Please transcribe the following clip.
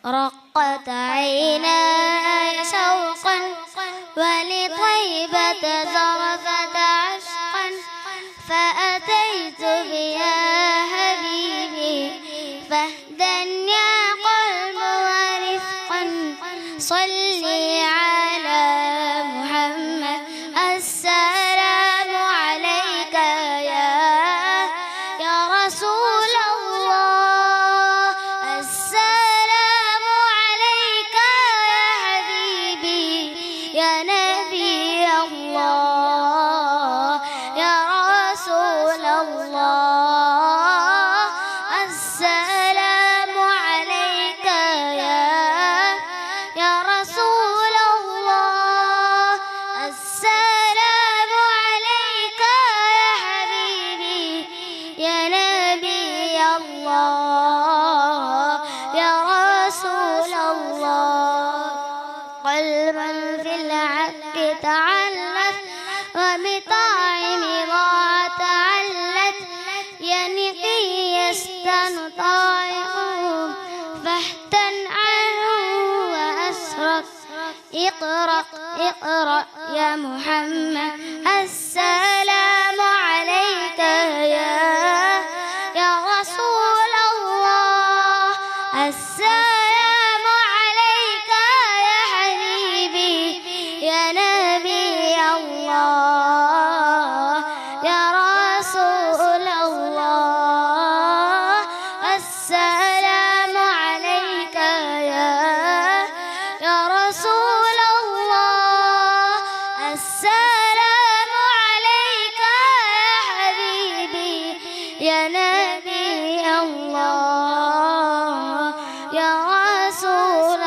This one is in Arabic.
رقت عيناي شوقا ولطيبة زرفت عشقا فأتيت بيا حبيبي فاهدا يا قلب ورفقا صلي على محمد السلام عليك يا رسول الله السلام عليك يا حبيبي يا نبي الله يا رسول الله السلام عليك يا رسول الله السلام عليك يا حبيبي يا نبي الله يا رسول الله قلبا في العك تعلت وبطاعم ضاع تعلت ينقي يستنطاعه فاحتن عنه وأسرق اقرأ اقرأ يا محمد السلام عليك يا رسول الله السلام عليك يا حبيبي يا نبي الله يا رسول الله السلام عليك يا رسول الله السلام عليك يا حبيبي يا نبي الله يا رسول